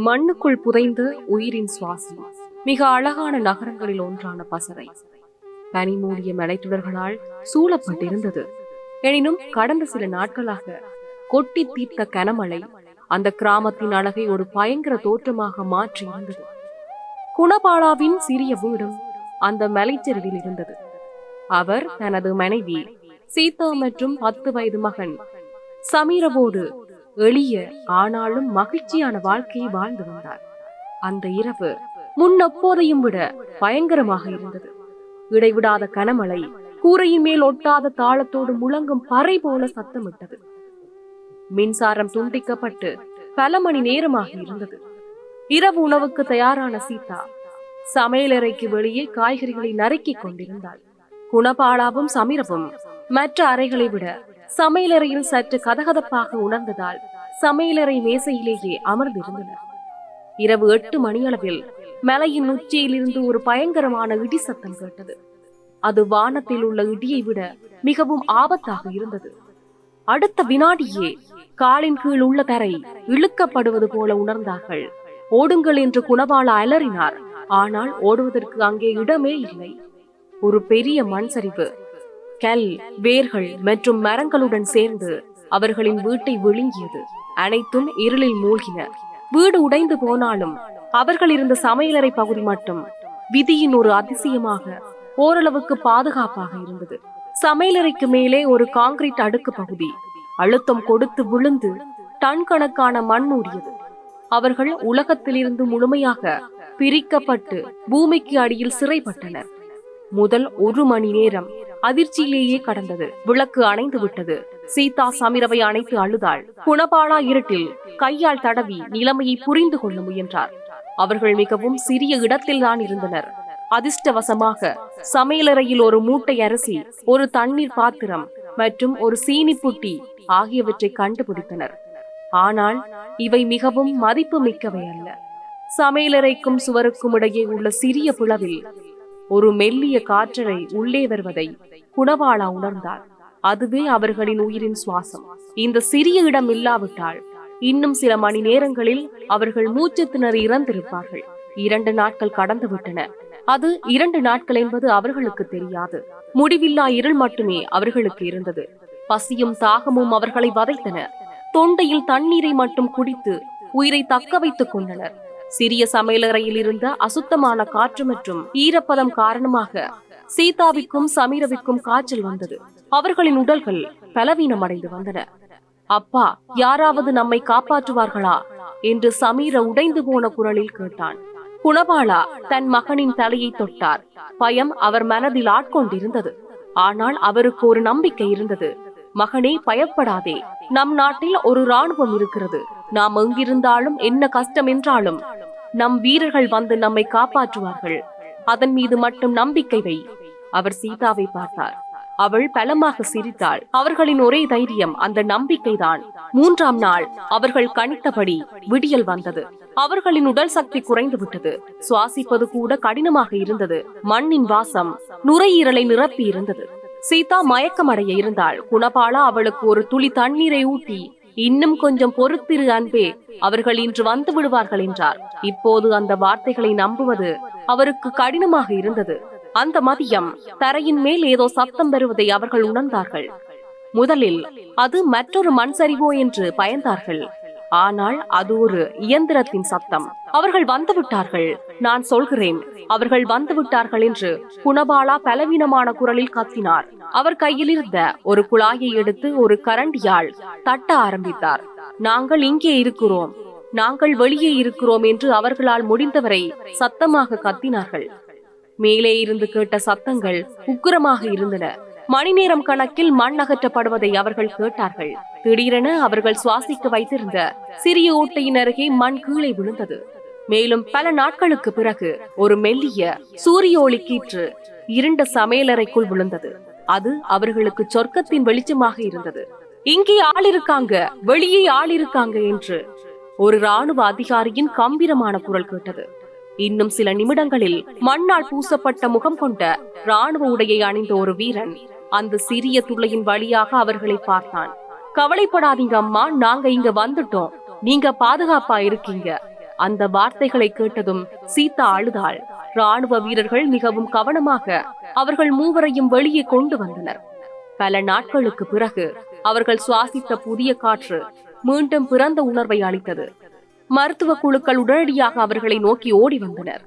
மண்ணுக்குள் புதைந்த உயிரின் சுவாசம். மிக அழகான நகரங்களில் ஒன்றான பசறை பனி மூடிய மலைத்தொடர்களால் சூழப்பட்டிருந்தது. எனினும் கடந்த சில நாட்களாக கொட்டி தீர்த்த கனமழை அந்த கிராமத்தின் அழகை ஒரு பயங்கர தோற்றமாக மாற்றி இருந்தது. குணபாலாவின் சிறிய வீடும் அந்த மலைச்சரிவில் இருந்தது. அவர் தனது மனைவி சீதா மற்றும் 10 வயது மகன் சமீரவோடு எளிய ஆனாலும் மகிழ்ச்சியான வாழ்க்கையை வாழ்ந்து வந்தார். அந்த இரவு முன்னெப்போதையும் விட பயங்கரமாக இருந்தது. இடைவிடாத கனமழை கூரையின் மேல் ஒட்டாத தாளத்தோடு முழங்கும் பறை போல சத்தமிட்டது. மின்சாரம் துண்டிக்கப்பட்டு பல மணி நேரமாக இருந்தது. இரவு உணவுக்கு தயாரான சீதா சமையலறைக்கு வெளியே காய்கறிகளை நறுக்கிக் கொண்டிருந்தாள். குணபாலாவும் சமீரவும் மற்ற அறைகளை விட சமையலறையில் சற்று கதகதப்பாக உணர்ந்ததால் சமையலறை மேசையிலேயே அமர்ந்திருந்தனர். இரவு 8 மணியளவில் மலையின் உச்சியில் இருந்து ஒரு பயங்கரமான இடி சத்தம் கேட்டது. அது வானத்தில் உள்ள இடியை விட மிகவும் ஆபத்தாக இருந்தது. அடுத்த வினாடியே காலின் கீழ் உள்ள தரை இழுக்கப்படுவது போல உணர்ந்தார்கள். ஓடுங்கள் என்று குணபாலா அலறினார். ஆனால் ஓடுவதற்கு அங்கே இடமே இல்லை. ஒரு பெரிய மண் சரிவு கல், வேர்கள் மற்றும் மரங்களுடன் சேர்ந்து அவர்களின் வீட்டை விழுங்கியது. அனைத்தும் இருளில் மூழ்கின. வீடு உடைந்து போனாலும் அவர்கள் இருந்த சமையலறை பகுதி மட்டும் விதியின் ஒரு அதிசயமாக ஓரளவுக்கு பாதுகாப்பாக இருந்தது. சமையலறைக்கு மேலே ஒரு கான்கிரீட் அடுக்கு பகுதி அழுத்தம் கொடுத்து விழுந்து டன் கணக்கான மண் மூடியது. அவர்கள் உலகத்திலிருந்து முழுமையாக பிரிக்கப்பட்டு பூமிக்கு அடியில் சிறைப்பட்டனர். முதல் 1 மணி நேரம் அதிர்ச்சியிலேயே கடந்தது. விளக்கு அணைந்து விட்டது. சீதா சமீரவை அணைத்து அழுதாள். குணபாலா இருட்டில் கையால் தடவி நிலைமையை புரிந்து கொள்ள முயன்றார். அவர்கள் மிகவும் சிறிய இடத்தில் தான் இருந்தனர். அதிர்ஷ்டவசமாக சமையலறையில் ஒரு மூட்டை அரிசி, ஒரு தண்ணீர் பாத்திரம் மற்றும் ஒரு சீனி புட்டி ஆகியவற்றை கண்டுபிடித்தனர். ஆனால் இவை மிகவும் மதிப்பு மிக்கவை அல்ல. சமையலறைக்கும் சுவருக்கும் இடையே உள்ள சிறிய பிளவில் ஒரு மெல்லிய காற்றலை உள்ளே வருவதை குணபாலா உணர்ந்தார். அதுவே அவர்களின் உயிரின் சுவாசம். இந்த சிறிய இடம் இல்லாவிட்டால் இன்னும் சில மணி நேரங்களில் அவர்கள் மூச்சு திணறி இறந்திருப்பார்கள். 2 நாட்கள் கடந்து விட்டன. அது 2 நாட்கள் என்பது அவர்களுக்கு தெரியாது. முடிவில்லா இருள் மட்டுமே அவர்களுக்கு இருந்தது. பசியும் தாகமும் அவர்களை வதைத்தன. தொண்டையில் தண்ணீரை மட்டும் குடித்து உயிரை தக்க வைத்துக் கொண்டனர். சிறிய சமையலறையில் இருந்த அசுத்தமான காற்று மற்றும் ஈரப்பதம் காரணமாக சீதாவிற்கும் சமீரவிற்கும் காய்ச்சல் வந்தது. அவர்களின் உடல்கள் பலவீனமடைந்து வந்தன. அப்பா, யாராவது நம்மை காப்பாற்றுவார்களா என்று சமீர உடைந்து போன குரலில் கேட்டான். குணபாலா தன் மகனின் தலையை தொட்டார். பயம் அவர் மனதில் ஆட்கொண்டிருந்தது. ஆனால் அவருக்கு ஒரு நம்பிக்கை இருந்தது. மகனே, பயப்படாதே. நம் நாட்டில் ஒரு ராணுவம் இருக்கிறது. நாம் எங்கிருந்தாலும் என்ன கஷ்டம் என்றாலும் நம் வீரர்கள் வந்து நம்மை காப்பாற்றுவார்கள். அதன் மீது மட்டும் நம்பிக்கை வை. அவர் சீதாவை பார்த்தார். அவள் பலமாக சிரித்தாள். அவர்களின் ஒரே தைரியம் அந்த நம்பிக்கைதான். 3ஆம் நாள் அவர்கள் கணித்தபடி விடியல் வந்தது. அவர்களின் உடல் சக்தி குறைந்து விட்டது. சுவாசிப்பது கூட கடினமாக இருந்தது. மண்ணின் வாசம் நுரையீரலை நிரப்பி இருந்தது. சீதா மயக்கமடைய இருந்தாள். குணபாலா அவளுக்கு ஒரு துளி தண்ணீரை ஊட்டி, இன்னும் கொஞ்சம் பொறுத்திரு அன்பே, அவர்கள் இன்று வந்து விடுவார்கள் என்றார். இப்போது அந்த வார்த்தைகளை நம்புவது அவருக்கு கடினமாக இருந்தது. அந்த மதியம் தரையின் மேல் ஏதோ சத்தம் வருவதை அவர்கள் உணர்ந்தார்கள். முதலில் அது மற்றொரு மண் சரிவோ என்று பயந்தார்கள். ஆனால் அது ஒரு இயந்திரத்தின் சத்தம். அவர்கள் வந்துவிட்டார்கள், நான் சொல்கிறேன், அவர்கள் வந்துவிட்டார்கள் என்று குணபாலா பலவீனமான குரலில் கத்தினார். அவர் கையில் இருந்த ஒரு குழாயை எடுத்து ஒரு கரண்டியால் தட்ட ஆரம்பித்தார். நாங்கள் இங்கே இருக்கிறோம், நாங்கள் வெளியே இருக்கிறோம் என்று அவர்களால் முடிந்தவரை சத்தமாக கத்தினார்கள். மேலே இருந்து கேட்ட சத்தங்கள் உக்கிரமாக இருந்தன. மணி நேரம் கணக்கில் மண் அகற்றப்படுவதை அவர்கள் கேட்டார்கள். திடீரென அவர்கள் சுவாசிக்க வைத்திருந்த சிறிய ஓட்டையின் அருகே மண் கீழே விழுந்தது. மேலும் பல நாட்களுக்கு பிறகு ஒரு மெல்லிய சூரிய ஒளி கீற்று இருண்ட சமையலறைக்குள் விழுந்தது. அது அவர்களுக்கு சொர்க்கத்தின் வெளிச்சமாக இருந்தது. இங்கே ஆள் இருக்காங்க, வெளியே ஆள் இருக்காங்க என்று ஒரு ராணுவ அதிகாரியின் கம்பீரமான குரல் கேட்டது. இன்னும் சில நிமிடங்களில் மண்ணால் பூசப்பட்ட முகம் கொண்ட ராணுவ உடையை அணிந்த ஒரு வீரன் அந்த சிறிய துளையின் வழியாக அவர்களை பார்த்தான். கவலைப்படாதீங்க அம்மா, நாங்க இங்க வந்துட்டோம், நீங்க பாதுகாப்பா இருக்கீங்க. அந்த வார்த்தைகளை கேட்டதும் சீதா அழுதாள். ராணுவ வீரர்கள் மிகவும் கவனமாக அவர்கள் மூவரையும் வெளியே கொண்டு வந்தனர். பல நாட்களுக்கு பிறகு அவர்கள் சுவாசித்த புதிய காற்று மீண்டும் பிறந்த உணர்வை அளித்தது. மருத்துவ குழுக்கள் உடனடியாக அவர்களை நோக்கி ஓடி வந்தனர்.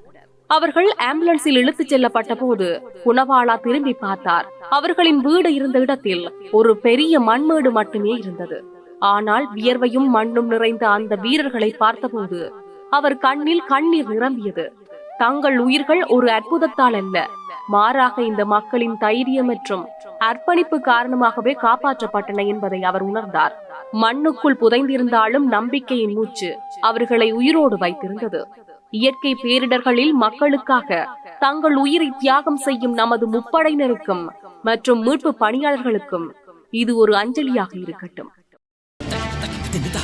அவர்கள் ஆம்புலன்ஸில் இழுத்துச் செல்லப்பட்ட போது குணவாளா திரும்பி பார்த்தார். அவர்களின் வீடு இருந்த இடத்தில் ஒரு பெரிய மண்மேடு மட்டுமே இருந்தது. ஆனால் வியர்வையும் மண்ணும் நிறைந்த அந்த வீரர்களை பார்த்தபோது அவர் கண்ணில் கண்ணீர் நிரம்பியது. தங்கள் உயிர்கள் ஒரு அற்புதத்தால் அல்ல, மாறாக இந்த மக்களின் தைரியம் மற்றும் அர்ப்பணிப்பு காரணமாகவே காப்பாற்றப்பட்டன என்பதை அவர் உணர்ந்தார். மண்ணுக்குள் புதைந்திருந்தாலும் நம்பிக்கையின் மூச்சு அவர்களை உயிரோடு வைத்திருந்தது. இயற்கை பேரிடர்களில் மக்களுக்காக தங்கள் உயிரை தியாகம் செய்யும் நமது முப்படையினருக்கும் மற்றும் மீட்பு பணியாளர்களுக்கும் இது ஒரு அஞ்சலியாக இருக்கட்டும். 됩니다.